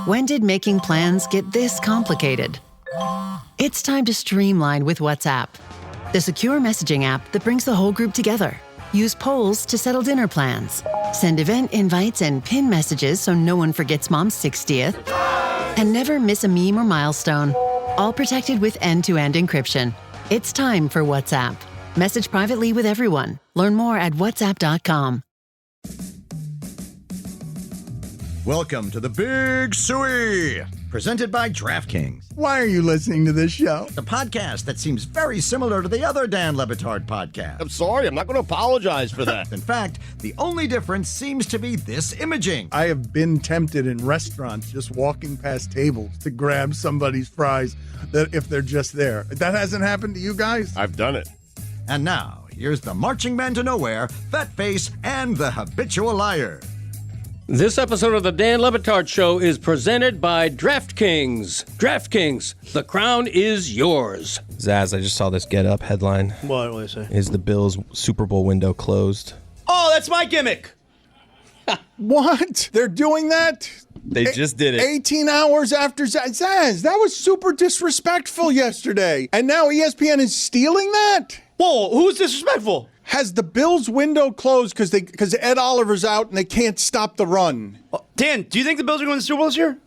When did making plans get this complicated? It's time to streamline with WhatsApp, the secure messaging app that brings the whole group together. Use polls to settle dinner plans. Send event invites and pin messages so no one forgets Mom's 60th. And never miss a meme or milestone. All protected with end-to-end encryption. It's time for WhatsApp. Message privately with everyone. Learn more at whatsapp.com. Welcome to the Big Suey, presented by DraftKings. Why are you listening to this show? The podcast that seems very similar to the other Dan Le Batard podcast. I'm sorry, I'm not going to apologize for that. In fact, the only difference seems to be this imaging. I have been tempted in restaurants just walking past tables to grab somebody's fries that if they're just there. That hasn't happened to you guys? I've done it. And now, here's the marching man to nowhere, Fat Face, and the habitual liar. This episode of the Dan Le Batard Show is presented by DraftKings. DraftKings, the crown is yours. Zaz, I just saw this Get Up headline. What do they say? Is the Bills' Super Bowl window closed? Oh, that's my gimmick. What? They're doing that? They just did it. 18 hours after Zaz. That was super disrespectful yesterday. And now ESPN is stealing that? Whoa, who's disrespectful? Has the Bills' window closed because Ed Oliver's out and they can't stop the run? Dan, do you think the Bills are going to the Super Bowl this year?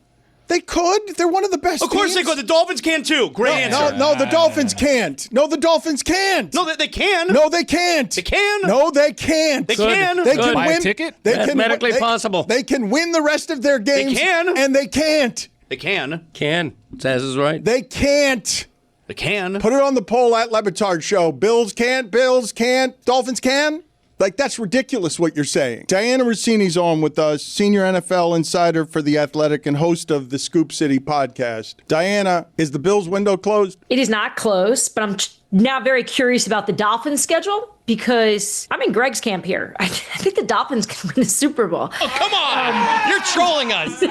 They could. They're one of the best Of course teams. they could. The Dolphins can too. Great answer. No, the Dolphins can't. No, the Dolphins can't. No, they can. No, they can't. They can. No, they can't. They can. They Good. can Buy win. a ticket? They Mathematically possible. They can win the rest of their games. They can. And they can't. They can. Can. Zaz is right. They can't. They can. Put it on the poll at Le Batard Show. Bills can't. Dolphins can. Like, that's ridiculous what you're saying. Dianna Russini's on with us, senior NFL insider for The Athletic and host of the Scoop City podcast. Dianna, is the Bills' window closed? It is not closed, but I'm now very curious about the Dolphins' schedule because I'm in Greg's camp here. I think the Dolphins can win the Super Bowl. Oh, come on. You're trolling us.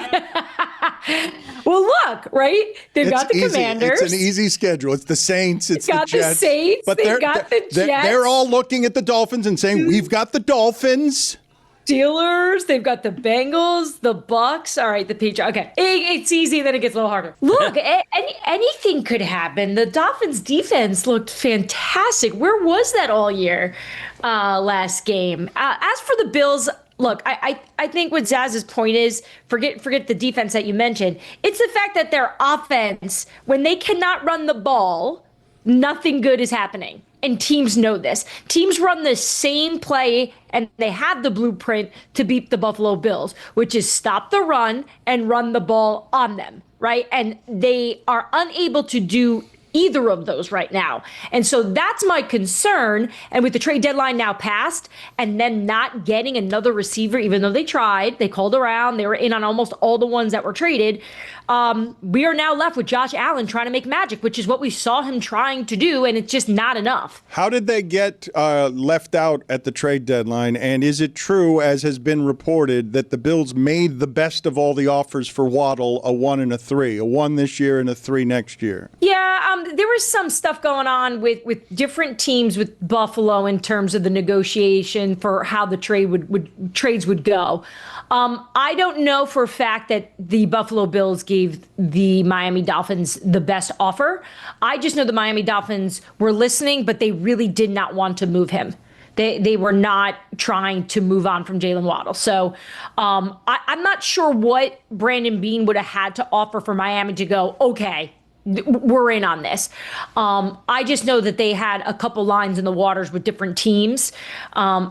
Well, look, right? They've got the Commanders. It's an easy schedule. It's the Saints. It's got the Jets. the Saints. But They've got the Jets. They're all looking at the Dolphins and saying, we've got the Dolphins. Steelers, they've got the Bengals, the Bucks. All right, the Patriots. Okay, it's easy, then it gets a little harder. Look, anything could happen. The Dolphins' defense looked fantastic. Where was that all year last game? As for the Bills, look, I think what Zaz's point is, forget the defense that you mentioned. It's the fact that their offense, when they cannot run the ball, nothing good is happening. And teams know this. Teams run the same play, and they have the blueprint to beat the Buffalo Bills, which is stop the run and run the ball on them, right? And they are unable to do either of those right now. And so that's my concern. And with the trade deadline now passed and then not getting another receiver, even though they tried, they called around, they were in on almost all the ones that were traded. We are now left with Josh Allen trying to make magic, which is what we saw him trying to do. And it's just not enough. How did they get left out at the trade deadline? And is it true, as has been reported, that the Bills made the best of all the offers for Waddle, a 1 and a 3, a 1 this year and a 3 next year? Yeah, there was some stuff going on with different teams with Buffalo in terms of the negotiation for how the trades would go. I don't know for a fact that the Buffalo Bills gave the Miami Dolphins the best offer. I just know the Miami Dolphins were listening, but they really did not want to move him. They were not trying to move on from Jalen Waddle. So I'm not sure what Brandon Beane would have had to offer for Miami to go, okay, we're in on this. I just know that they had a couple lines in the waters with different teams,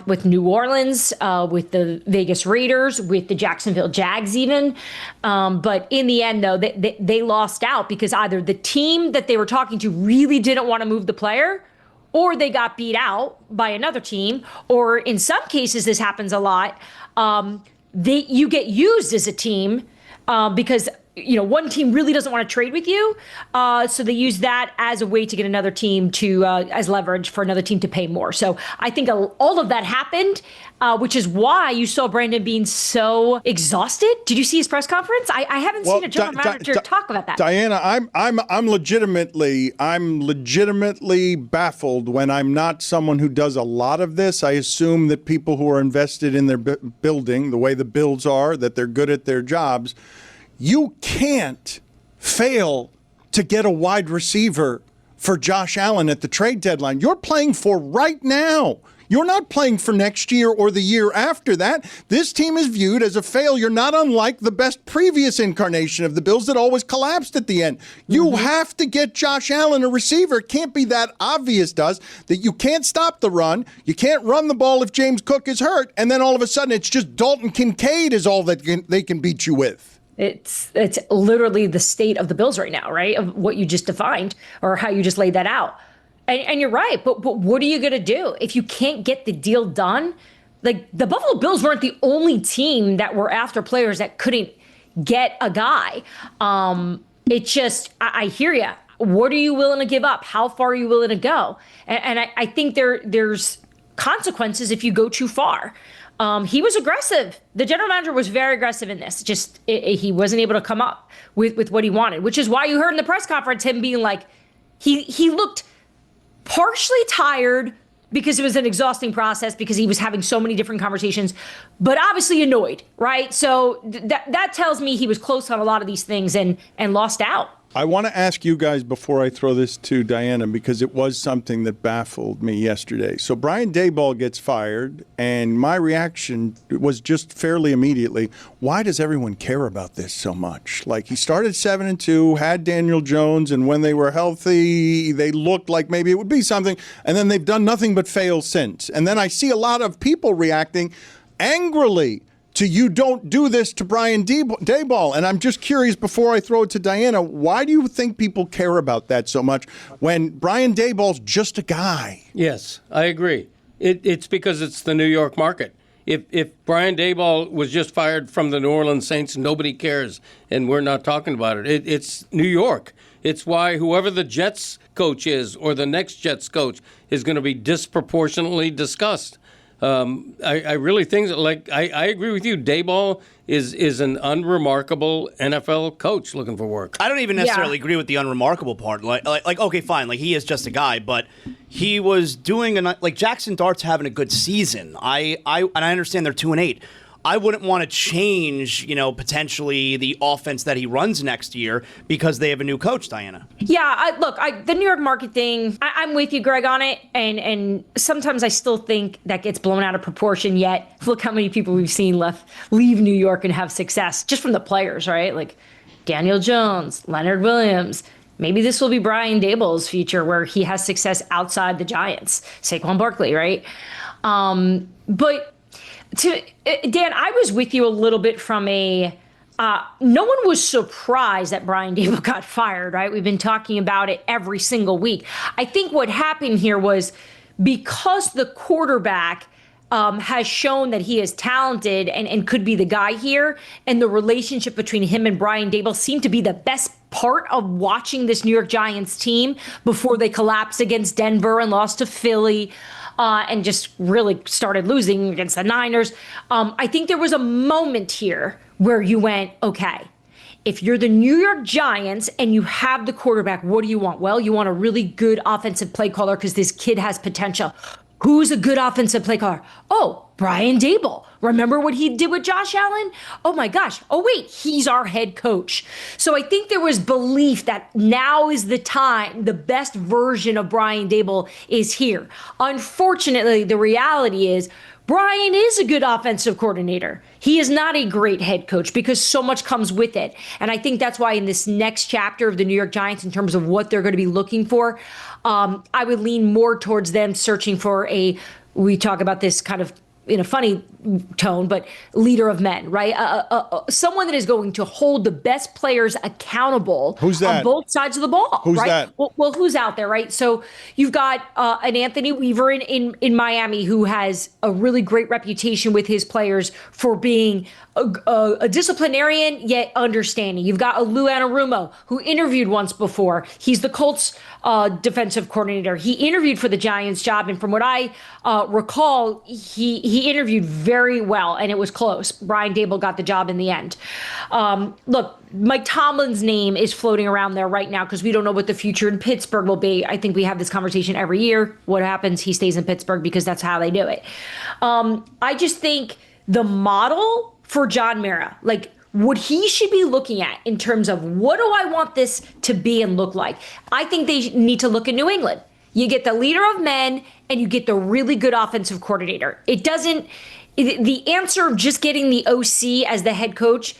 with New Orleans, with the Vegas Raiders, with the Jacksonville Jags even. But in the end, though, they lost out because either the team that they were talking to really didn't want to move the player, or they got beat out by another team, or in some cases, this happens a lot, you get used as a team because one team really doesn't want to trade with you. So they use that as a way to get another team to, as leverage for another team to pay more. So I think all of that happened, which is why you saw Brandon Beane so exhausted. Did you see his press conference? I haven't seen a general manager talk about that. Dianna, I'm legitimately baffled when I'm not someone who does a lot of this. I assume that people who are invested in their building, the way the Bills are, that they're good at their jobs. you can't fail to get a wide receiver for Josh Allen at the trade deadline. You're playing for right now. You're not playing for next year or the year after that. This team is viewed as a failure, not unlike the best previous incarnation of the Bills that always collapsed at the end. You have to get Josh Allen a receiver. It can't be that obvious, that you can't stop the run. You can't run the ball if James Cook is hurt. And then all of a sudden it's just Dalton Kincaid is all that they can beat you with. It's literally the state of the Bills right now, right? Of what you just defined or how you just laid that out. And you're right, but what are you going to do if you can't get the deal done? Like, the Buffalo Bills weren't the only team that were after players that couldn't get a guy. It's just, I hear you. What are you willing to give up? How far are you willing to go? And I think there's consequences if you go too far. He was aggressive. The general manager was very aggressive in this. Just he wasn't able to come up with what he wanted, which is why you heard in the press conference him being like, he looked partially tired because it was an exhausting process because he was having so many different conversations, but obviously annoyed, right? So that tells me he was close on a lot of these things and lost out. I want to ask you guys before I throw this to Dianna, because it was something that baffled me yesterday. So Brian Daboll gets fired, and my reaction was just fairly immediately, why does everyone care about this so much? Like, he started 7-2, had Daniel Jones, and when they were healthy, they looked like maybe it would be something, and then they've done nothing but fail since. And then I see a lot of people reacting angrily to you don't do this to Brian Daboll. And I'm just curious, before I throw it to Dianna, why do you think people care about that so much when Brian Daboll's just a guy? Yes, I agree. It's because it's the New York market. If Brian Daboll was just fired from the New Orleans Saints, nobody cares, and we're not talking about it. It's New York. It's why whoever the Jets coach is or the next Jets coach is going to be disproportionately discussed. I really think that, I agree with you. Daboll is an unremarkable NFL coach looking for work. I don't even necessarily agree with the unremarkable part. Like, okay, fine. Like, he is just a guy, but he was doing Jackson Dart's having a good season. And I understand they're 2-8. I wouldn't want to change, potentially the offense that he runs next year because they have a new coach, Dianna. Yeah, the New York market thing, I'm with you, Greg, on it. And sometimes I still think that gets blown out of proportion, yet look how many people we've seen leave New York and have success just from the players, right? Like Daniel Jones, Leonard Williams. Maybe this will be Brian Daboll's future where he has success outside the Giants. Saquon Barkley, right? But Dan, I was with you a little bit from no one was surprised that Brian Daboll got fired, right? We've been talking about it every single week. I think what happened here was because the quarterback has shown that he is talented and could be the guy here, and the relationship between him and Brian Daboll seemed to be the best part of watching this New York Giants team before they collapsed against Denver and lost to Philly. And just really started losing against the Niners. I think there was a moment here where you went, okay, if you're the New York Giants and you have the quarterback, what do you want? Well, you want a really good offensive play caller because this kid has potential. Who's a good offensive play caller? Oh, Brian Daboll. Remember what he did with Josh Allen? Oh my gosh. Oh wait, he's our head coach. So I think there was belief that now is the time, the best version of Brian Daboll is here. Unfortunately, the reality is Brian is a good offensive coordinator. He is not a great head coach because so much comes with it. And I think that's why in this next chapter of the New York Giants, in terms of what they're going to be looking for, I would lean more towards them searching for we talk about this kind of in a funny tone, but leader of men, right? Someone that is going to hold the best players accountable. Who's that? On both sides of the ball. Who's right? that? Well, who's out there, right? So you've got an Anthony Weaver in Miami who has a really great reputation with his players for being a disciplinarian yet understanding. You've got a Lou Anarumo who interviewed once before. He's the Colts defensive coordinator. He interviewed for the Giants job, and from what I recall, he interviewed very well, and it was close. Brian Daboll got the job in the end. Look, Mike Tomlin's name is floating around there right now because we don't know what the future in Pittsburgh will be. I think we have this conversation every year. What happens? He stays in Pittsburgh because that's how they do it. I just think the model for John Mara, like what he should be looking at in terms of what do I want this to be and look like, I think they need to look at New England. You get the leader of men and you get the really good offensive coordinator. The answer of just getting the OC as the head coach,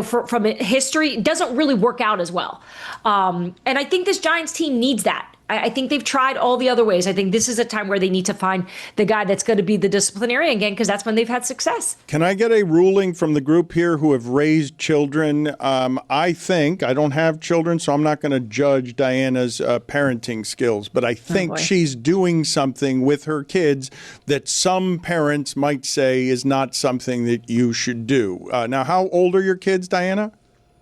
from history, doesn't really work out as well. And I think this Giants team needs that. I think they've tried all the other ways. I think this is a time where they need to find the guy that's going to be the disciplinarian again, because that's when they've had success. Can I get a ruling from the group here who have raised children? I think, I don't have children, so I'm not going to judge Dianna's parenting skills, but I think she's doing something with her kids that some parents might say is not something that you should do. Now, how old are your kids, Dianna?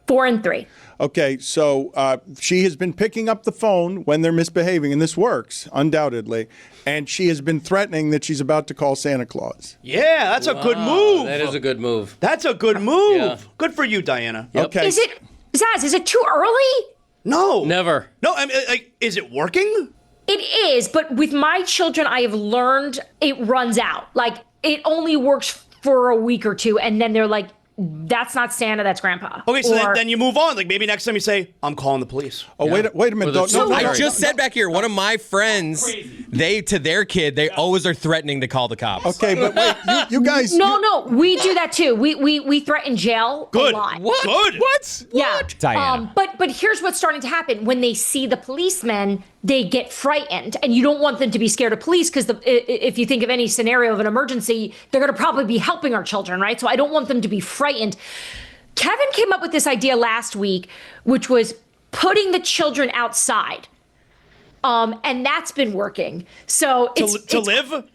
4 and 3. Okay, so she has been picking up the phone when they're misbehaving, and this works, undoubtedly. And she has been threatening that she's about to call Santa Claus. Yeah, that's a good move. That is a good move. That's a good move. Yeah. Good for you, Dianna. Yep. Okay. Is it too early? No. Never. No, I mean, is it working? It is, but with my children, I have learned it runs out. Like, it only works for a week or two, and then they're like, that's not Santa, that's Grandpa. Okay, so then you move on. Like, maybe next time you say, I'm calling the police. Oh, wait a minute. I just said back here, one of my friends, to their kid, they always are threatening to call the cops. Okay, but wait, you guys. No, we do that too. We threaten jail Good. a lot. What? Good. What? Yeah. Dianna. But here's what's starting to happen. When they see the policemen, they get frightened, and you don't want them to be scared of police, because if you think of any scenario of an emergency, they're going to probably be helping our children, right? So I don't want them to be frightened. Kevin came up with this idea last week, which was putting the children outside. And that's been working. So to live?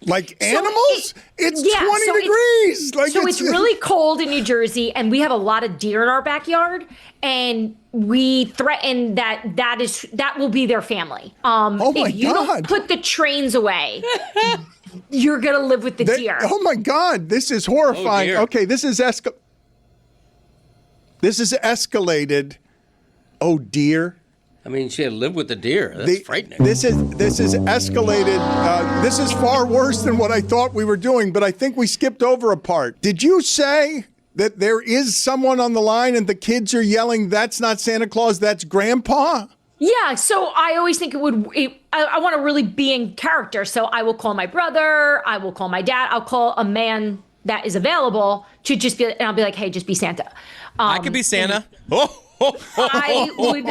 Like animals? It's 20 degrees. It's really cold in New Jersey, and we have a lot of deer in our backyard, and we threaten that will be their family. If you don't put the trains away, you're gonna live with the deer. Oh my God, this is horrifying. Okay, this is escalated. Oh dear. I mean, she had lived with the deer. That's frightening. This is escalated. This is far worse than what I thought we were doing, but I think we skipped over a part. Did you say that there is someone on the line and the kids are yelling, "That's not Santa Claus, that's Grandpa"? Yeah, so I always think I want to really be in character. So I will call my brother, I will call my dad, I'll call a man that is available to just be, and I'll be like, hey, just be Santa. I could be Santa. I would,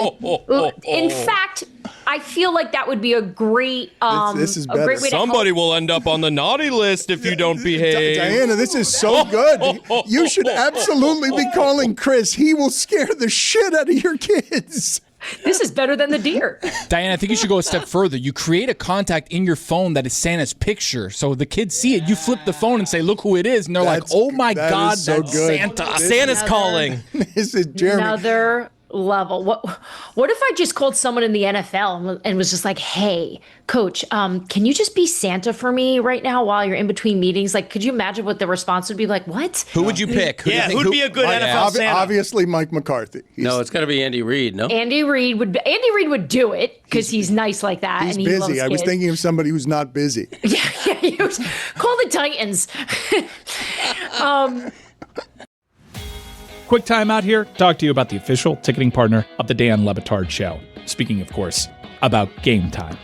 in fact, I feel like that would be a great, this is better. a great way Somebody to help. will end up on the naughty list if you don't behave. Dianna, this is so good. You should absolutely be calling Chris. He will scare the shit out of your kids. This is better than the deer. Dianna, I think you should go a step further. You create a contact in your phone that is Santa's picture. So the kids see it. You flip the phone and say, look who it is. And they're like, oh my God, so that's good. Santa. Santa's calling. This is Jeremy. Another level. What if I just called someone in the NFL and was just like, hey, coach, can you just be Santa for me right now while you're in between meetings? Like, could you imagine what the response would be like? What? Who would you pick? Who'd be a good NFL Santa? Obviously, Mike McCarthy. No, it's got to be Andy Reid, no? Andy Reid would do it because he's nice like that. He's and he loves busy. I was kids. thinking of somebody who's not busy. Call the Titans. Quick time out here to talk to you about the official ticketing partner of the Dan Le Batard Show. Speaking, of course, about Game Time.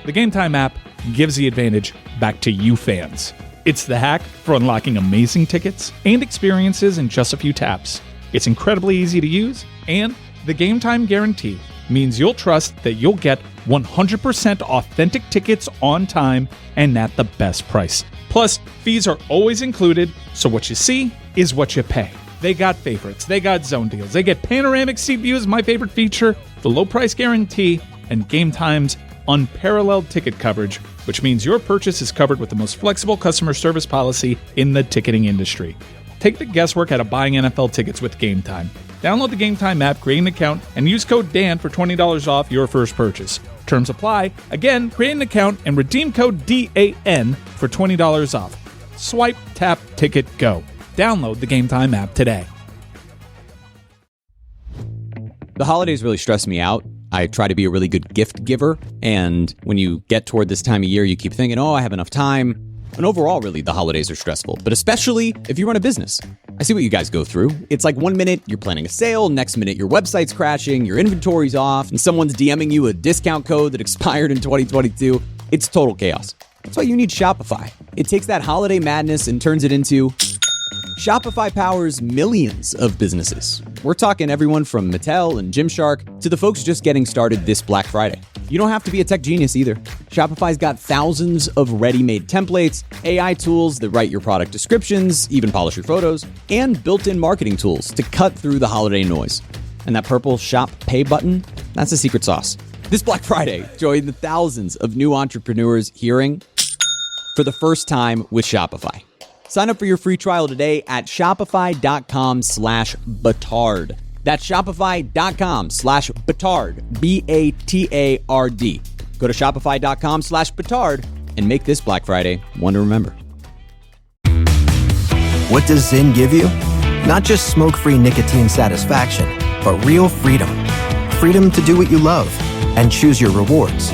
The Game Time app gives the advantage back to you fans. It's the hack for unlocking amazing tickets and experiences in just a few taps. It's incredibly easy to use, and the Game Time guarantee means you'll trust that you'll get 100% authentic tickets on time and at the best price. Plus, fees are always included, so what you see is what you pay. They got favorites, they got zone deals, they get panoramic seat views, my favorite feature, the low price guarantee, and Game Time's unparalleled ticket coverage, which means your purchase is covered with the most flexible customer service policy in the ticketing industry. Take the guesswork out of buying NFL tickets with Game Time. Download the Game Time app, create an account, and use code DAN for $20 off your first purchase. Terms apply. Again, create an account and redeem code DAN for $20 off. Swipe, tap, ticket, go. Download the Game Time app today. The holidays really stress me out. I try to be a really good gift giver. And when you get toward this time of year, you keep thinking, oh, I have enough time. And overall, really, the holidays are stressful, but especially if you run a business. I see what you guys go through. It's like 1 minute you're planning a sale, next minute your website's crashing, your inventory's off, and someone's DMing you a discount code that expired in 2022. It's total chaos. That's why you need Shopify. It takes that holiday madness and turns it into... Shopify powers millions of businesses. We're talking everyone from Mattel and Gymshark to the folks just getting started this Black Friday. You don't have to be a tech genius either. Shopify's got thousands of ready-made templates, AI tools that write your product descriptions, even polish your photos, and built-in marketing tools to cut through the holiday noise. And that purple Shop Pay button, that's the secret sauce. This Black Friday, join the thousands of new entrepreneurs hearing for the first time with Shopify. Sign up for your free trial today at shopify.com/Batard. That's shopify.com/Batard, B-A-T-A-R-D. Go to shopify.com/Batard and make this Black Friday one to remember. What does Zyn give you? Not just smoke-free nicotine satisfaction, but real freedom. Freedom to do what you love and choose your rewards.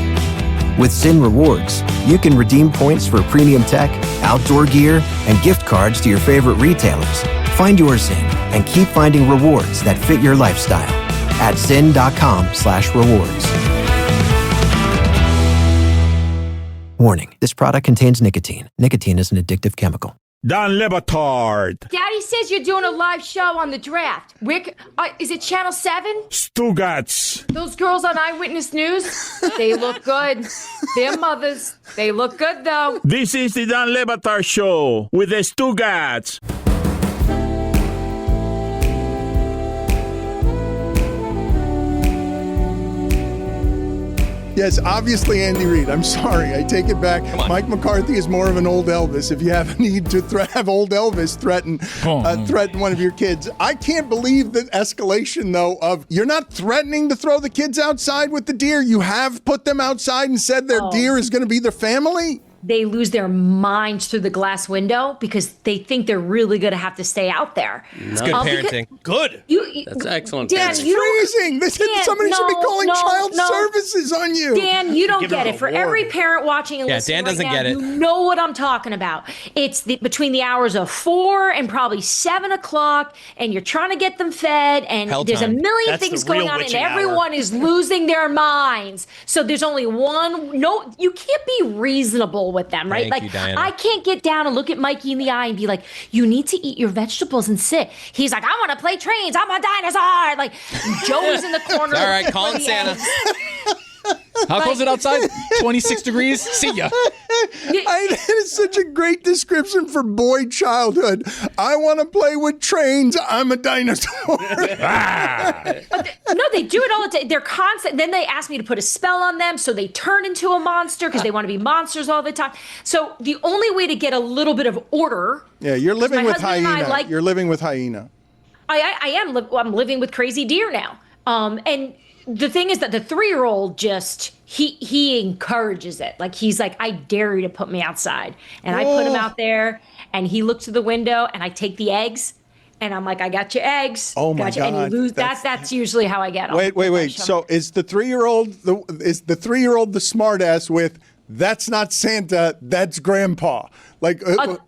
With Zyn Rewards, you can redeem points for premium tech, outdoor gear, and gift cards to your favorite retailers. Find your Zyn and keep finding rewards that fit your lifestyle at zyn.com/rewards. Warning, this product contains nicotine. Nicotine is an addictive chemical. Don Batard. Daddy says you're doing a live show on the draft. Is it Channel 7? Stugotz. Those girls on Eyewitness News, they look good. They're mothers. They look good, though. This is the Don Batard Show with the Stugotz. Yes, obviously Andy Reid. I'm sorry. I take it back. Mike McCarthy is more of an old Elvis. If you have a need to have old Elvis threaten one of your kids. I can't believe the escalation, though, of you're not threatening to throw the kids outside with the deer. You have put them outside and said their deer is going to be their family. They lose their minds through the glass window because they think they're really going to have to stay out there. That's good parenting. Good. That's excellent. Dan, it's freezing. Somebody should be calling child services on you. Dan, you don't get it. For every parent watching and listening Dan doesn't right now, get it. you know what I'm talking about. It's between the hours of 4 and probably 7 o'clock, and you're trying to get them fed, and there's a million things going on, and everyone is losing their minds. So there's only one. No, you can't be reasonable with them, right? Thank you, Dianna. I can't get down and look at Mikey in the eye and be like, you need to eat your vegetables and sit. He's like, I want to play trains. I'm a dinosaur. Like, Joe's in the corner. All right, calling Santa. How cold is it outside? 26 degrees? See ya. That is such a great description for boy childhood. I want to play with trains. I'm a dinosaur. No, they do it all the time. They're constant. Then they ask me to put a spell on them, so they turn into a monster because they want to be monsters all the time. So the only way to get a little bit of order. Yeah, you're living with hyena. You're living with hyena. I'm living with crazy deer now. And the thing is that the 3-year-old just he encourages it. Like, he's like, I dare you to put me outside. And I put him out there, and he looks to the window, and I take the eggs, and I'm like, I got your eggs. Oh my God! And you lose. That's usually how I get them. Wait. So is the 3-year-old the smartass with? That's not Santa. That's Grandpa. Like,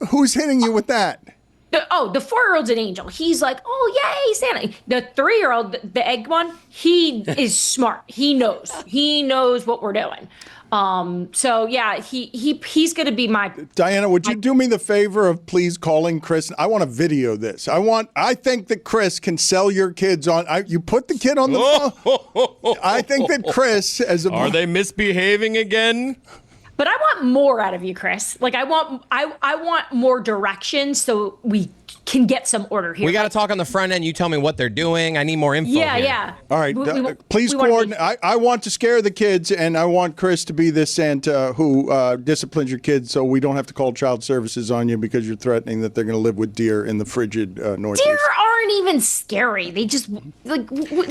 who's hitting you with that? The 4-year-old's an angel. He's like, oh, yay, Santa. The 3-year-old, the egg one, he is smart. He knows. He knows what we're doing. So, yeah, he's going to be my... Dianna, would you do me the favor of please calling Chris? I want to video this. I think that Chris can sell your kids on... you put the kid on the phone. I think that Chris... Are they misbehaving again? But I want more out of you, Chris. Like, I want more direction so we can get some order here. We got to talk on the front end. You tell me what they're doing. I need more info. Yeah. All right. Please coordinate. I want to scare the kids, and I want Chris to be this Santa who disciplines your kids so we don't have to call child services on you because you're threatening that they're going to live with deer in the frigid Northeast. Deer aren't even scary. They just like.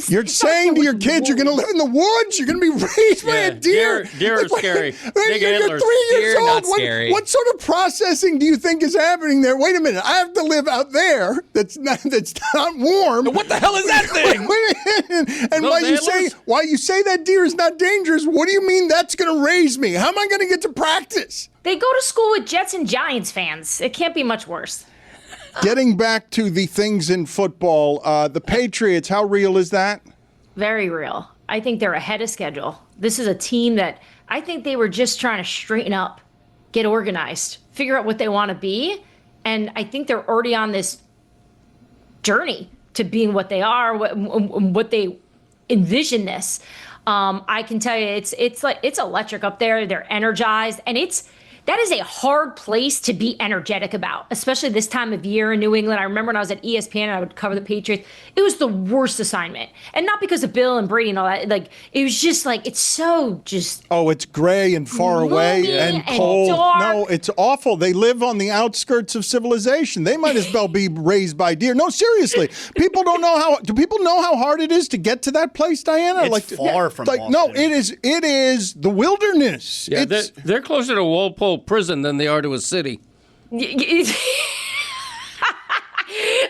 You're saying to your kids, you're going to live in the woods. You're going to be raised by a deer. Deer are scary. Big You're antlers. 3 years Deer, old. not scary. What sort of processing do you think is happening there? Wait a minute. I have to live out there. That's not warm. What the hell is that thing? And why you say that deer is not dangerous? What do you mean that's going to raise me? How am I going to get to practice? They go to school with Jets and Giants fans. It can't be much worse. Getting back to the things in football, the Patriots, how real is that? Very real. I think they're ahead of schedule. This is a team that I think they were just trying to straighten up, get organized, figure out what they want to be. And I think they're already on this journey to being what they are, what they envision this. I can tell you it's electric up there. They're energized, and that is a hard place to be energetic about, especially this time of year in New England. I remember when I was at ESPN and I would cover the Patriots. It was the worst assignment. And not because of Bill and Brady and all that. Like, it was just like, it's so just... Oh, it's gray and far away and cold. Dark. No, it's awful. They live on the outskirts of civilization. They might as well be raised by deer. No, seriously. People don't know how... Do people know how hard it is to get to that place, Diana? It's far from Boston. No, it is the wilderness. Yeah, they're closer to Walpole Prison than they are to a city.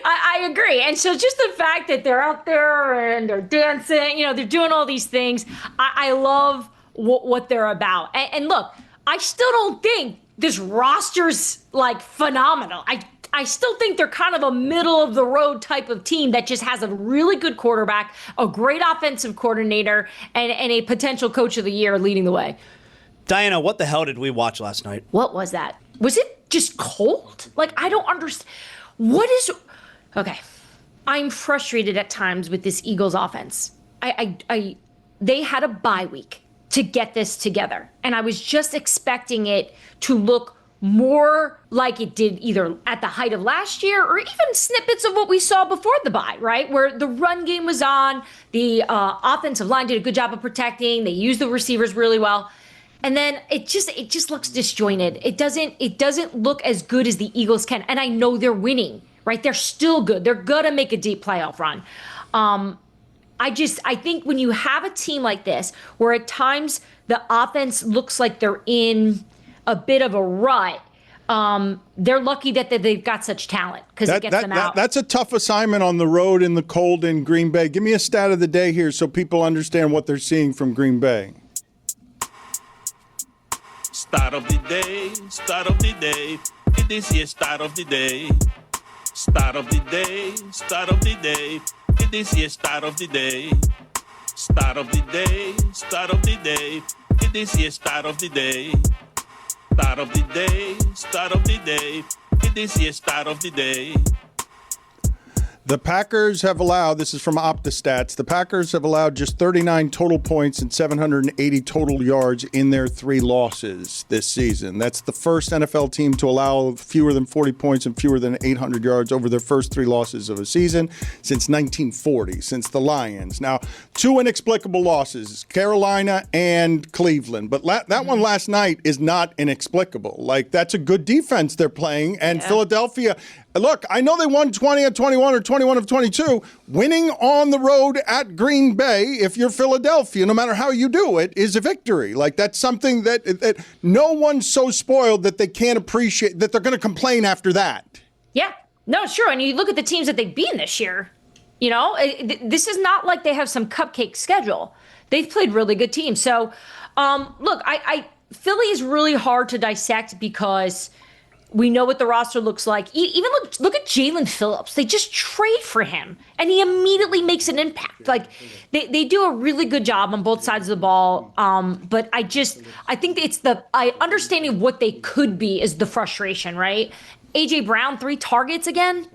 I agree. And so just the fact that they're out there and they're dancing, they're doing all these things. I love what they're about. And look, I still don't think this roster's like phenomenal. I still think they're kind of a middle of the road type of team that just has a really good quarterback, a great offensive coordinator, and a potential coach of the year leading the way. Diana, what the hell did we watch last night? What was that? Was it just cold? Like, I don't understand. Okay. I'm frustrated at times with this Eagles offense. They had a bye week to get this together. And I was just expecting it to look more like it did either at the height of last year or even snippets of what we saw before the bye, right? Where the run game was on, the offensive line did a good job of protecting, they used the receivers really well. And then it just looks disjointed. It doesn't look as good as the Eagles can. And I know they're winning, right? They're still good. They're gonna make a deep playoff run. I think when you have a team like this, where at times the offense looks like they're in a bit of a rut, they're lucky that they've got such talent because it gets them out. That's a tough assignment on the road in the cold in Green Bay. Give me a stat of the day here so people understand what they're seeing from Green Bay. Start of the day, start of the day. This is start of the day. Start of the day, start of the day. This is start of the day. Start of the day, start of the day. This is start of the day. Start of the day, start of the day. This is start of the day. The Packers have allowed, this is from OptaStats, the Packers have allowed just 39 total points and 780 total yards in their 3 losses this season. That's the first NFL team to allow fewer than 40 points and fewer than 800 yards over their first 3 losses of a season since 1940, since the Lions. Now, 2 inexplicable losses, Carolina and Cleveland. But that one last night is not inexplicable. Like, that's a good defense they're playing, and Philadelphia... Look, I know they won 20 of 21 or 21 of 22. Winning on the road at Green Bay, if you're Philadelphia, no matter how you do it, is a victory. Like, that's something that no one's so spoiled that they can't appreciate, that they're going to complain after that. Yeah. No, sure. And you look at the teams that they've beaten this year. This is not like they have some cupcake schedule. They've played really good teams. So, look, Philly is really hard to dissect because... we know what the roster looks like. Even look at Jalen Phillips. They just trade for him, and he immediately makes an impact. Like, they do a really good job on both sides of the ball. But I think it's understanding what they could be is the frustration, right? A.J. Brown, 3 targets again.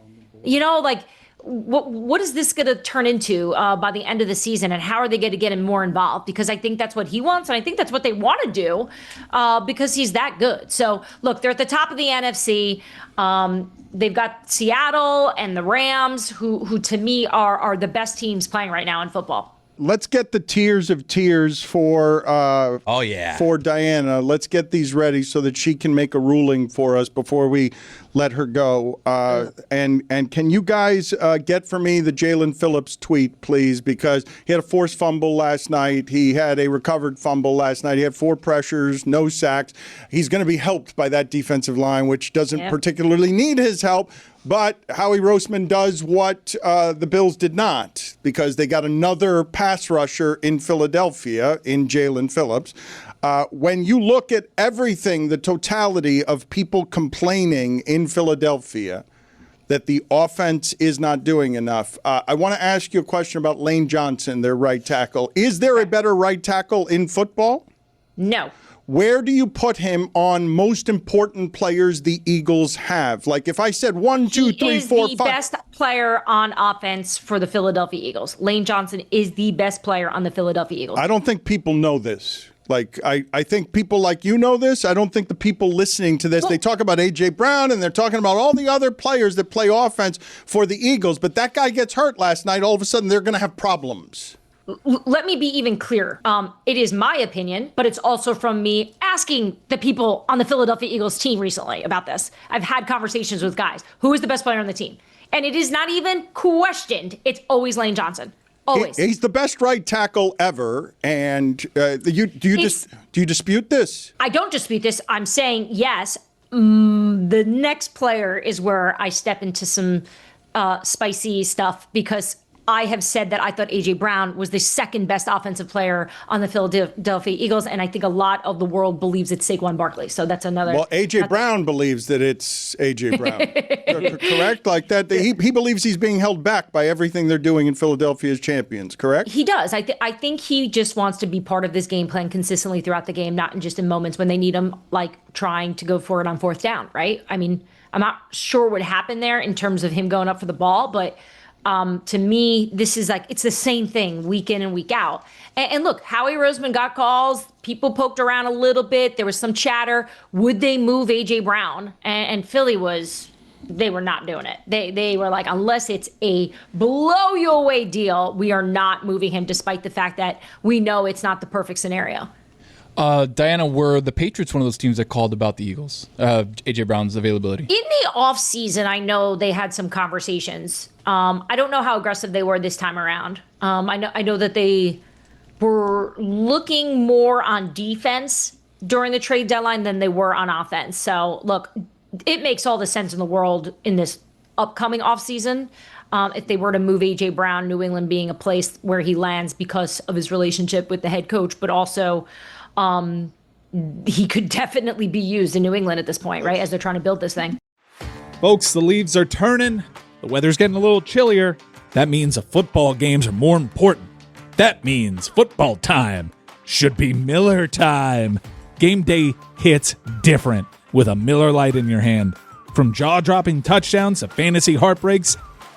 What is this going to turn into by the end of the season, and how are they going to get him more involved? Because I think that's what he wants, and I think that's what they want to do because he's that good. So, look, they're at the top of the NFC. They've got Seattle and the Rams, who to me are the best teams playing right now in football. Let's get the tiers of tears for Diana. Let's get these ready so that she can make a ruling for us before we let her go. And can you guys get for me the Jalen Phillips tweet, please? Because he had a forced fumble last night. He had a recovered fumble last night. He had 4 pressures, no sacks. He's going to be helped by that defensive line, which doesn't particularly need his help. But Howie Roseman does what the Bills did not, because they got another pass rusher in Philadelphia in Jalen Phillips. When you look at everything, the totality of people complaining in Philadelphia that the offense is not doing enough, I want to ask you a question about Lane Johnson, their right tackle. Is there a better right tackle in football? No. Where do you put him on most important players the Eagles have? Like if I said 1, 2, 3, 4, 5. He is the best player on offense for the Philadelphia Eagles. Lane Johnson is the best player on the Philadelphia Eagles. I don't think people know this. Like, I think people like you know this. I don't think the people listening to this, they talk about A.J. Brown and they're talking about all the other players that play offense for the Eagles. But that guy gets hurt last night. All of a sudden, they're going to have problems. Let me be even clearer. It is my opinion, but it's also from me asking the people on the Philadelphia Eagles team recently about this. I've had conversations with guys. Who is the best player on the team? And it is not even questioned. It's always Lane Johnson. Always. He's the best right tackle ever. And do you dispute this? I don't dispute this. I'm saying yes. The next player is where I step into some spicy stuff, because I have said that I thought A.J. Brown was the second best offensive player on the Philadelphia Eagles, and I think a lot of the world believes it's Saquon Barkley. So that's another. Well, A.J. Brown believes that it's A.J. Brown. Correct? Like that. He believes he's being held back by everything they're doing in Philadelphia as champions, correct? He does. I think he just wants to be part of this game plan consistently throughout the game, not just in moments when they need him, like trying to go for it on 4th down, right? I mean, I'm not sure what happened there in terms of him going up for the ball, but to me, this is like, it's the same thing week in and week out. And look, Howie Roseman got calls. People poked around a little bit. There was some chatter. Would they move A.J. Brown? And Philly they were not doing it. They were like, unless it's a blow you away deal, we are not moving him, despite the fact that we know it's not the perfect scenario. Dianna, were the Patriots one of those teams that called about the Eagles, A.J. Brown's availability? In the offseason, I know they had some conversations. I don't know how aggressive they were this time around. I know that they were looking more on defense during the trade deadline than they were on offense. So, look, it makes all the sense in the world in this upcoming offseason. If they were to move A.J. Brown, New England being a place where he lands because of his relationship with the head coach, but also he could definitely be used in New England at this point, right, as they're trying to build this thing. Folks, the leaves are turning. The weather's getting a little chillier. That means the football games are more important. That means football time should be Miller time. Game day hits different with a Miller Lite in your hand. From jaw-dropping touchdowns to fantasy heartbreaks.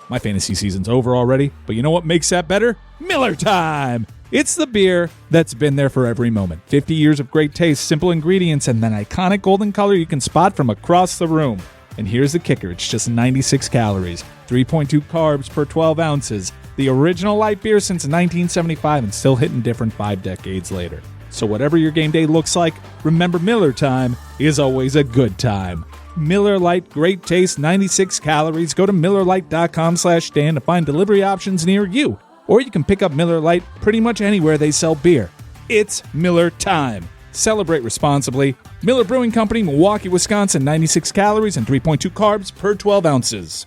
My fantasy season's over already, but you know what makes that better? Miller time! It's the beer that's been there for every moment. 50 years of great taste, simple ingredients, and that iconic golden color you can spot from across the room. And here's the kicker. It's just 96 calories, 3.2 carbs per 12 ounces. The original light beer since 1975 and still hitting different 5 decades later. So whatever your game day looks like, remember Miller time is always a good time. Miller Lite, great taste, 96 calories. Go to MillerLite.com/Dan to find delivery options near you. Or you can pick up Miller Lite pretty much anywhere they sell beer. It's Miller time. Celebrate responsibly. Miller Brewing Company, Milwaukee, Wisconsin, 96 calories and 3.2 carbs per 12 ounces.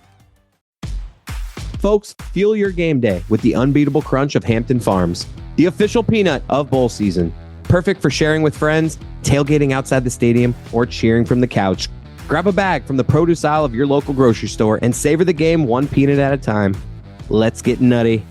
Folks, fuel your game day with the unbeatable crunch of Hampton Farms, the official peanut of bowl season. Perfect for sharing with friends, tailgating outside the stadium, or cheering from the couch. Grab a bag from the produce aisle of your local grocery store and savor the game one peanut at a time. Let's get nutty.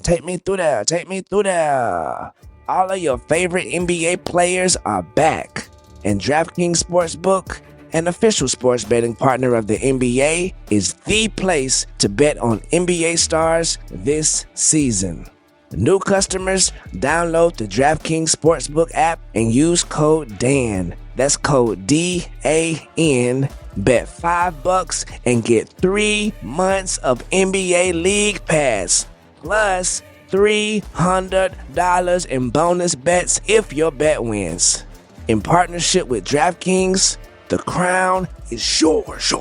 Take me through there. Take me through there. All of your favorite NBA players are back. And DraftKings Sportsbook, an official sports betting partner of the NBA, is the place to bet on NBA stars this season. New customers, download the DraftKings Sportsbook app and use code DAN. That's code DAN. Bet $5 and get 3 months of NBA League Pass. Plus $300 in bonus bets if your bet wins. In partnership with DraftKings, The crown is yours.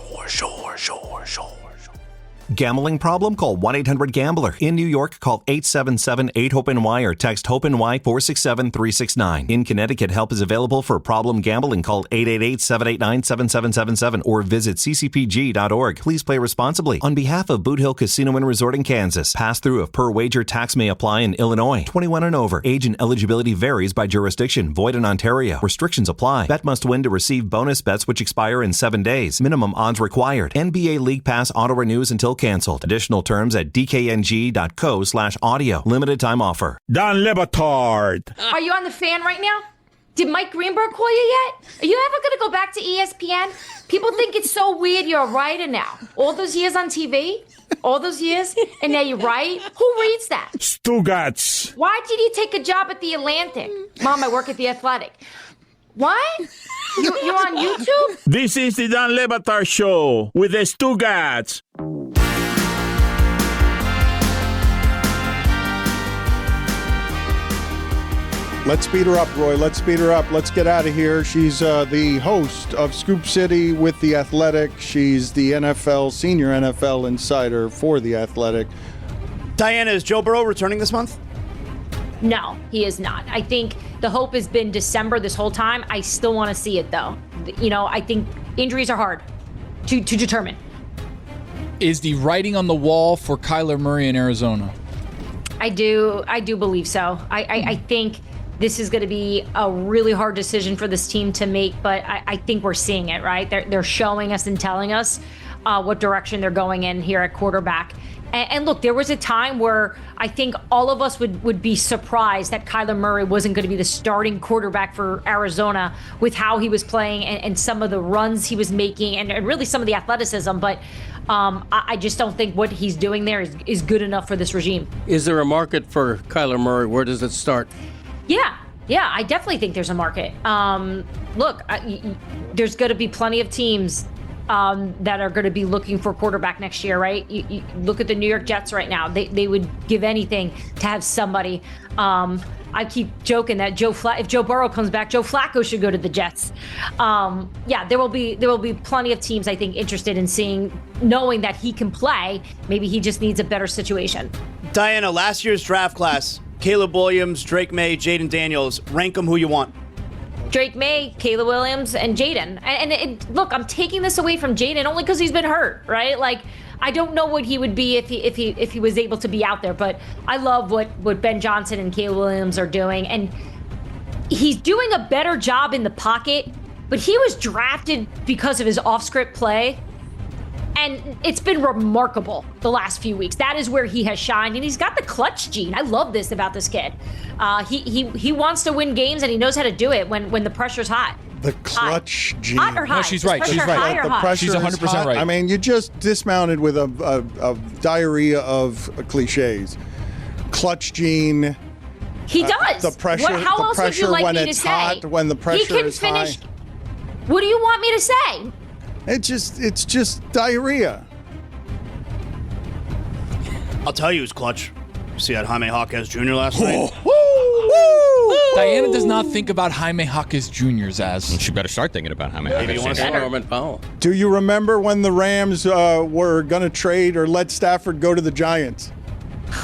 Gambling problem? Call 1-800-GAMBLER. In New York, call 877-8-HOPE-NY or text HOPE-NY 467-369. In Connecticut, help is available for problem gambling. Call 888-789-7777 or visit ccpg.org. Please play responsibly. On behalf of Boot Hill Casino and Resort in Kansas, pass-through of per-wager tax may apply in Illinois. 21 and over. Age and eligibility varies by jurisdiction. Void in Ontario. Restrictions apply. Bet must win to receive bonus bets which expire in 7 days. Minimum odds required. NBA League Pass auto-renews until canceled. Additional terms at dkng.co/audio. Limited time offer. Don Le Batard. Are you on the Fan right now? Did Mike Greenberg call you yet? Are you ever going to go back to ESPN? People think it's so weird you're a writer now. All those years on TV? All those years? And now you write? Who reads that? Stugotz. Why did you take a job at The Atlantic? Mom, I work at The Athletic. What? You're on YouTube? This is the Don Le Batard Show with the Stugotz. Let's speed her up, Roy. Let's speed her up. Let's get out of here. She's the host of Scoop City with The Athletic. She's the senior NFL insider for The Athletic. Dianna, is Joe Burrow returning this month? No, he is not. I think the hope has been December this whole time. I still want to see it, though. I think injuries are hard to determine. Is the writing on the wall for Kyler Murray in Arizona? I do believe so. I think this is going to be a really hard decision for this team to make, but I think we're seeing it, right? They're showing us and telling us what direction they're going in here at quarterback. And look, there was a time where I think all of us would be surprised that Kyler Murray wasn't going to be the starting quarterback for Arizona with how he was playing and some of the runs he was making and really some of the athleticism. But I just don't think what he's doing there is good enough for this regime. Is there a market for Kyler Murray? Where does it start? Yeah, I definitely think there's a market. Look, there's going to be plenty of teams that are going to be looking for quarterback next year, right? You look at the New York Jets right now. They would give anything to have somebody. I keep joking that if Joe Burrow comes back, Joe Flacco should go to the Jets. There will be plenty of teams, I think, interested in knowing that he can play. Maybe he just needs a better situation. Dianna, last year's draft class, Caleb Williams, Drake May, Jaden Daniels, rank them who you want. Drake May, Caleb Williams, and Jaden. And look, I'm taking this away from Jaden only because he's been hurt, right? Like, I don't know what he would be if he was able to be out there, but I love what Ben Johnson and Caleb Williams are doing. And he's doing a better job in the pocket, but he was drafted because of his off-script play. And it's been remarkable the last few weeks. That is where he has shined, and he's got the clutch gene. I love this about this kid. He wants to win games, and he knows how to do it when the pressure's hot. The clutch gene. Hot or high? No, she's right. She's right. High or the hot? pressure She's 100% right. I mean, you just dismounted with a diarrhea of cliches. Clutch gene. He does. The pressure. How else would you like when me to it's say? hot, when the pressure he can is finish. high. What do you want me to say? It's just diarrhea. I'll tell you who's clutch. See that Jaime Jaquez Jr. last night? Dianna does not think about Jaime Jaquez Jr.'s as. She better start thinking about Jaime Jaquez Jr. Norman Powell. Do you remember when the Rams were going to trade or let Stafford go to the Giants?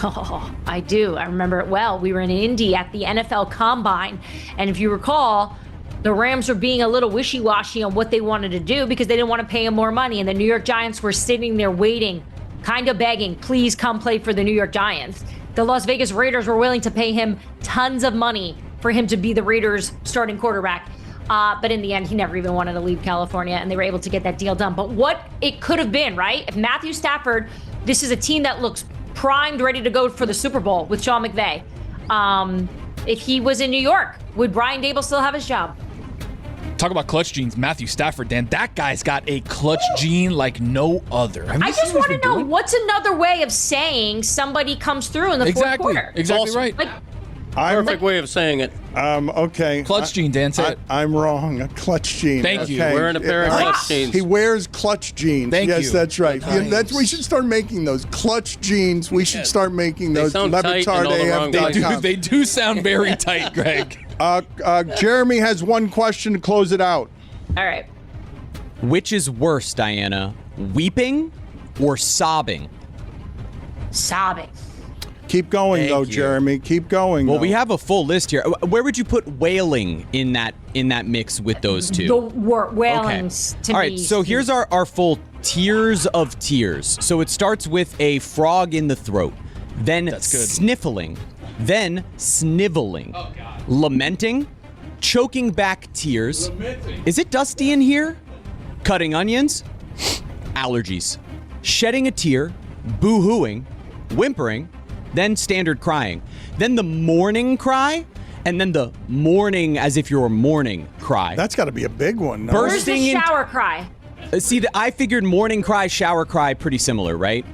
Oh, I do. I remember it well. We were in Indy at the NFL Combine, and if you recall, the Rams were being a little wishy-washy on what they wanted to do because they didn't want to pay him more money, and the New York Giants were sitting there waiting, kind of begging, please come play for the New York Giants. The Las Vegas Raiders were willing to pay him tons of money for him to be the Raiders' starting quarterback. But in the end, he never even wanted to leave California, and they were able to get that deal done. But what it could have been, right? If Matthew Stafford, this is a team that looks primed, ready to go for the Super Bowl with Sean McVay. If he was in New York, would Brian Daboll still have his job? Talk about clutch genes, Matthew Stafford, Dan. That guy's got a clutch gene like no other. I just want to know what's another way of saying somebody comes through in the fourth quarter. Exactly right. Perfect way of saying it. Okay. Clutch gene, Dan. Say it. I'm wrong. A clutch gene. Thank you. Wearing a pair of clutch jeans. He wears clutch jeans. Thank you. Yes, that's right. Nice. We should start making those clutch jeans. We should start making those. They sound tight and all the wrong ways. They do sound very tight, Greg. Jeremy has one question to close it out. All right. Which is worse, Diana? Weeping or sobbing? Sobbing. Keep going, though, Jeremy. Keep going. Well, we have a full list here. Where would you put wailing in that mix with those two? The wailing's to me. All right, so here's our full tiers of tears. So it starts with a frog in the throat, then sniffling, then sniveling, lamenting, choking back tears. Is it dusty in here? Cutting onions, allergies, shedding a tear, boo-hooing, whimpering, then standard crying, then the mourning cry, and then the mourning as if you're mourning cry. That's got to be a big one. No? Where's the shower cry? See, I figured morning cry, shower cry, pretty similar, right?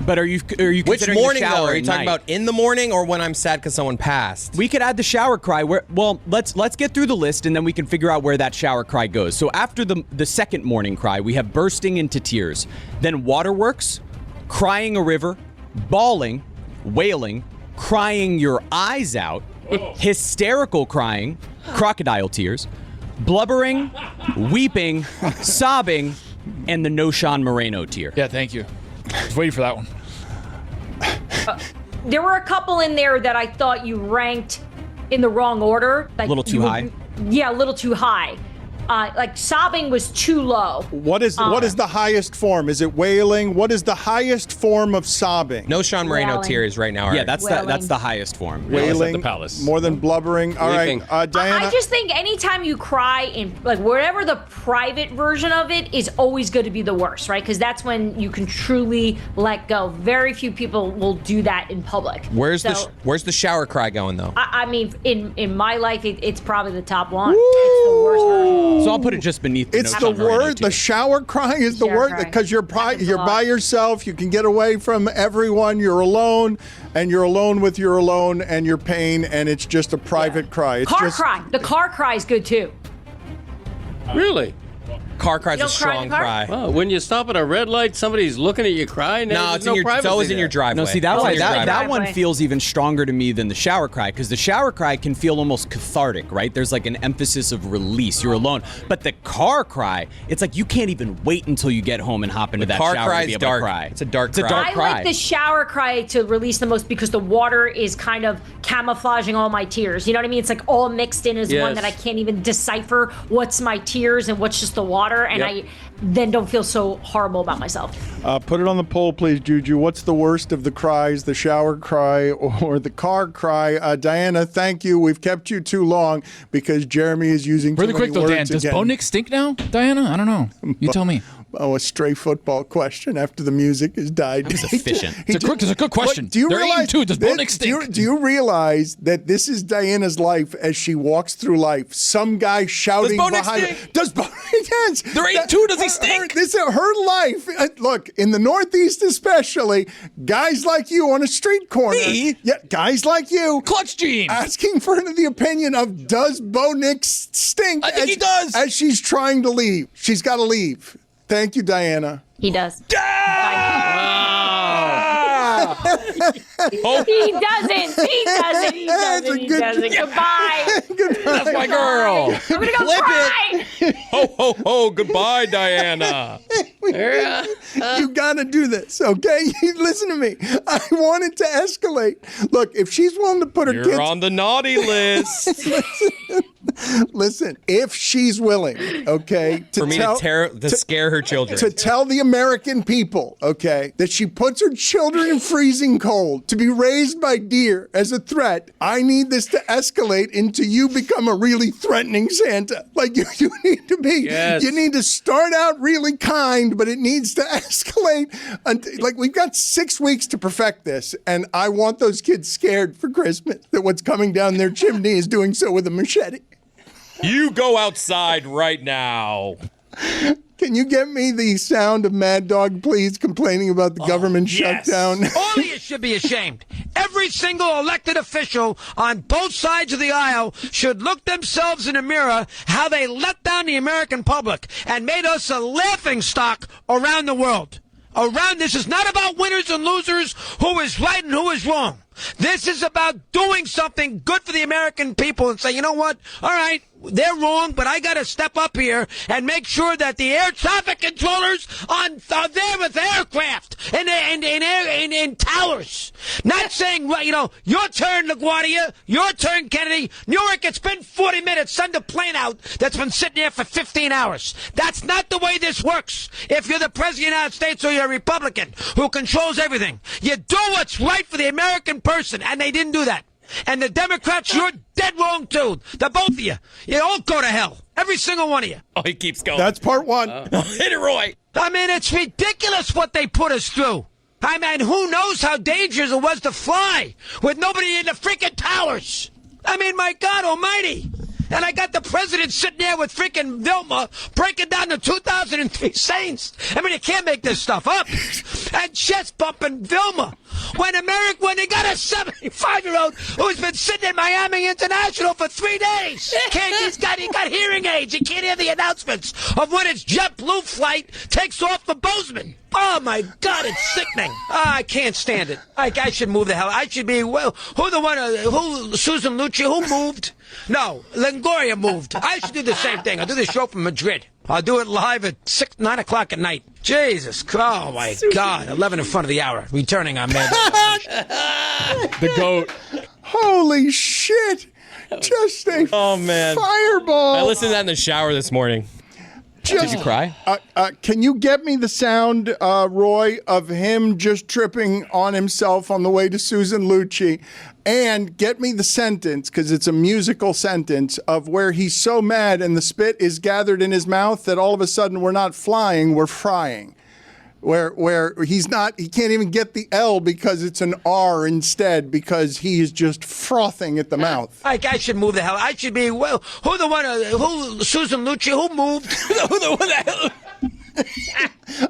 But are you Which considering morning the though? shower Are you at talking night? about in the morning or when I'm sad because someone passed? We could add the shower cry. Let's get through the list and then we can figure out where that shower cry goes. So after the second morning cry, we have bursting into tears, then waterworks, crying a river, bawling, wailing, crying your eyes out, hysterical crying, crocodile tears, blubbering, weeping, sobbing, and the no Sean Moreno tear. Yeah, thank you. I was waiting for that one. There were a couple in there that I thought you ranked in the wrong order. Like a little too high? Yeah, a little too high. Like sobbing was too low. What is the highest form? Is it wailing? What is the highest form of sobbing? No Sean Moreno Wailing. tears right now. Yeah, Right? that's the highest form. Wailing, the palace. more than blubbering. All right, Diana. I just think anytime you cry in like whatever the private version of it is always going to be the worst, right? Because that's when you can truly let go. Very few people will do that in public. Where's the shower cry going though? I mean, in my life, it's probably the top one. It's the worst version. So I'll put it just beneath the It's no the Sean Moreno word. tear. The shower cry is the Shower word cry. because you're by yourself. You can get away from everyone. You're alone, and you're alone with your alone and your pain, and it's just a private cry. It's Car just cry. The car cry is good too. Really? Car cry's You a don't cry in strong the car? cry. Well, when you stop at a red light, somebody's looking at you cry. No, There's no it's privacy always in there. your driveway. No, see, that's It's why in your that driveway. one feels even stronger to me than the shower cry, because the shower cry can feel almost cathartic, right? There's like an emphasis of release. You're alone. But the car cry, it's like you can't even wait until you get home and hop into that car shower cry to be is able dark. to cry. It's a dark cry. dark I cry. like the shower cry to release the most because the water is kind of camouflaging all my tears. You know what I mean? It's like all mixed in as one Yes. that I can't even decipher what's my tears and what's just the water, and Yep. I then don't feel so horrible about myself. Put it on the poll, please, Juju. What's the worst of the cries, the shower cry or the car cry? Diana, thank you. We've kept you too long because Jeremy is using Really too quick many though, Dan, words does again. Bo Nix stink now, Diana? I don't know. You tell me. Oh, a stray football question after the music has died. That was efficient. It's a good question. Look, do you They're realize eating too. Does Bo that- Nix do you- stink? Do you realize that this is Diana's life as she walks through life? Some guy shouting Bo Nix behind stink? her. Does Bo Nix? They're eating too. Does he stink? This is her life. Look, in the Northeast especially, guys like you on a street corner. Me? Yeah, guys like you. Clutch jeans. Asking for the opinion of does Bo Nix stink? I think he does. As she's trying to leave. She's got to leave. Thank you, Diana. He does. Oh. He doesn't. He doesn't. He That's a doesn't. He good- doesn't. Goodbye. That's my girl. I'm gonna go cry. Ho, ho, ho. Goodbye, Diana. You gotta do this, okay? Listen to me. I want it to escalate. Look, if she's willing to put her kids You're on the naughty list. listen, if she's willing, okay, For me to scare her children. to tell the American people, okay, that she puts her children in freezing cold to be raised by deer as a threat, I need this to escalate into you become a really threatening Santa. Like you need to be. Yes. You need to start out really kind, but it needs to escalate. Like we've got 6 weeks to perfect this, and I want those kids scared for Christmas that what's coming down their chimney is doing so with a machete. You go outside right now. Can you get me the sound of Mad Dog, please, complaining about the government shutdown? All of you should be ashamed. Every single elected official on both sides of the aisle should look themselves in the mirror how they let down the American public and made us a laughingstock around the world. This is not about winners and losers, who is right and who is wrong. This is about doing something good for the American people and say, you know what? All right, they're wrong, but I got to step up here and make sure that the air traffic controllers are there with aircraft and in towers. Not saying, well, your turn, LaGuardia, your turn, Kennedy. Newark, it's been 40 minutes. Send a plane out that's been sitting there for 15 hours. That's not the way this works. If you're the President of the United States or you're a Republican who controls everything, you do what's right for the American person, and they didn't do that. And the Democrats, you're dead wrong, too. The both of you. You all go to hell. Every single one of you. Oh, he keeps going. That's part one. Hit it, Roy. I mean, it's ridiculous what they put us through. I mean, who knows how dangerous it was to fly with nobody in the freaking towers. I mean, my God almighty. And I got the president sitting there with freaking Vilma breaking down the 2003 Saints. I mean, you can't make this stuff up. And chest bumping Vilma. When they got a 75-year-old who's been sitting in Miami International for 3 days. He's got hearing aids. He can't hear the announcements of when his JetBlue flight takes off for Bozeman. Oh, my God, it's sickening. I can't stand it. I should move the hell. I should be, Susan Lucci, who moved? No, Longoria moved. I should do the same thing. I'll do the show from Madrid. I'll do it live at 9 o'clock at night. Jesus, oh my God, 11 in front of the hour. Returning on Mad. The GOAT. Holy shit. Just a fireball. I listened to that in the shower this morning. Did you cry? Can you get me the sound, Roy, of him just tripping on himself on the way to Susan Lucci? And get me the sentence, because it's a musical sentence, of where he's so mad and the spit is gathered in his mouth that all of a sudden we're not flying, we're frying. Where he can't even get the L because it's an R instead, because he is just frothing at the mouth. I should move the hell. I should be, Susan Lucci, who moved?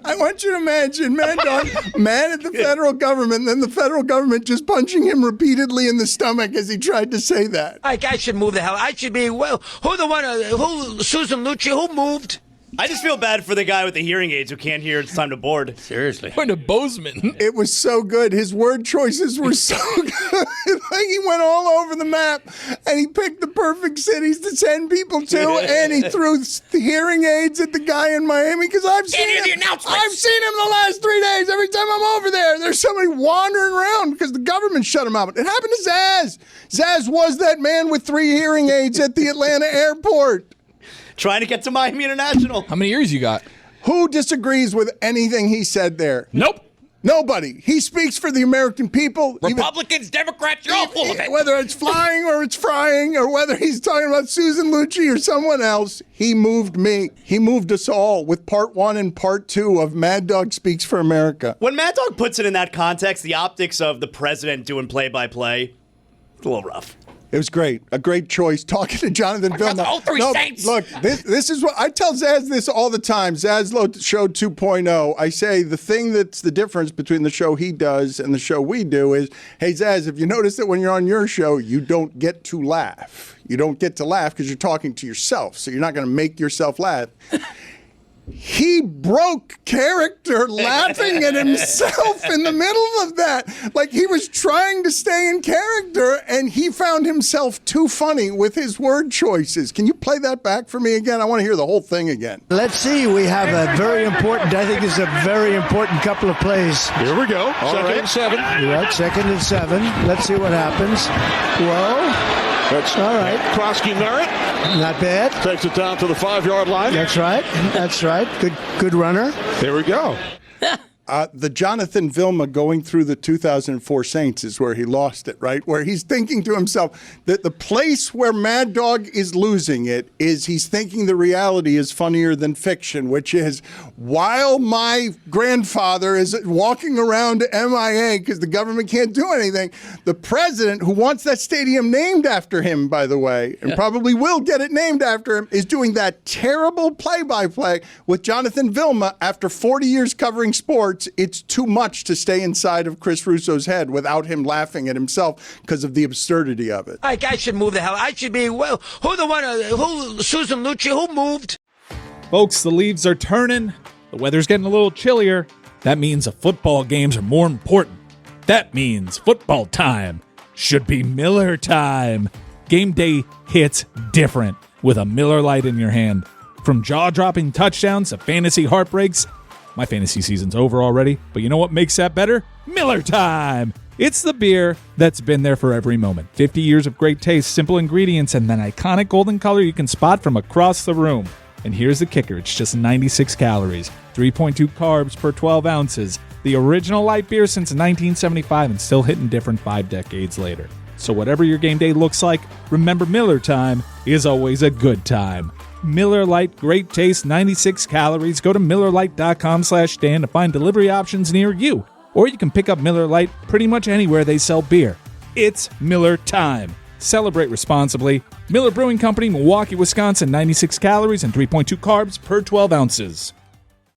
I want you to imagine Mad Dog mad at the federal government, and then the federal government just punching him repeatedly in the stomach as he tried to say that. I should move the hell. I should be, Susan Lucci, who moved? I just feel bad for the guy with the hearing aids who can't hear it's time to board. Seriously. Going to Bozeman. It was so good. His word choices were so good. Like he went all over the map, and he picked the perfect cities to send people to, and he threw hearing aids at the guy in Miami, because I've seen him the last 3 days. Every time I'm over there, there's somebody wandering around because the government shut him out. It happened to Zaz. Zaz was that man with 3 hearing aids at the Atlanta airport. Trying to get to Miami International. How many ears you got? Who disagrees with anything he said there? Nope. Nobody. He speaks for the American people. Republicans, Democrats, you're all full of it. Whether it's flying or it's frying, or whether he's talking about Susan Lucci or someone else, he moved me. He moved us all with part 1 and part 2 of Mad Dog Speaks for America. When Mad Dog puts it in that context, the optics of the president doing play-by-play, it's a little rough. It was great. A great choice. Talking to Jonathan Vilma. Look, this is what I tell Zaz this all the time. Zaz Show 2.0. I say the thing that's the difference between the show he does and the show we do is, hey, Zaz, if you notice that when you're on your show, you don't get to laugh. You don't get to laugh because you're talking to yourself, so you're not going to make yourself laugh. He broke character laughing at himself in the middle of that. Like he was trying to stay in character, and he found himself too funny with his word choices. Can you play that back for me again? I want to hear the whole thing again. Let's see. We have a very important, I think it's a very important couple of plays. Here we go. Second and 7. You're right, 2nd and 7. Let's see what happens. Whoa. That's all right. Krosky Merritt. Not bad. Takes it down to the 5-yard line. That's right. That's right. Good runner. There we go. The Jonathan Vilma going through the 2004 Saints is where he lost it, right? Where he's thinking to himself that the place where Mad Dog is losing it is he's thinking the reality is funnier than fiction, which is while my grandfather is walking around MIA because the government can't do anything, the president, who wants that stadium named after him, by the way, and probably will get it named after him, is doing that terrible play-by-play with Jonathan Vilma after 40 years covering sports. It's too much to stay inside of Chris Russo's head without him laughing at himself because of the absurdity of it. I should move the hell. I should be, Susan Lucci, who moved? Folks, the leaves are turning. The weather's getting a little chillier. That means the football games are more important. That means football time should be Miller time. Game day hits different with a Miller Lite in your hand. From jaw-dropping touchdowns to fantasy heartbreaks. My fantasy season's over already, but you know what makes that better? Miller time! It's the beer that's been there for every moment. 50 years of great taste, simple ingredients, and that iconic golden color you can spot from across the room. And here's the kicker. It's just 96 calories, 3.2 carbs per 12 ounces. The original light beer since 1975 and still hitting different 5 decades later. So whatever your game day looks like, remember Miller time is always a good time. Miller Lite, great taste, 96 calories. Go to MillerLite.com/Dan to find delivery options near you. Or you can pick up Miller Lite pretty much anywhere they sell beer. It's Miller time. Celebrate responsibly. Miller Brewing Company, Milwaukee, Wisconsin, 96 calories and 3.2 carbs per 12 ounces.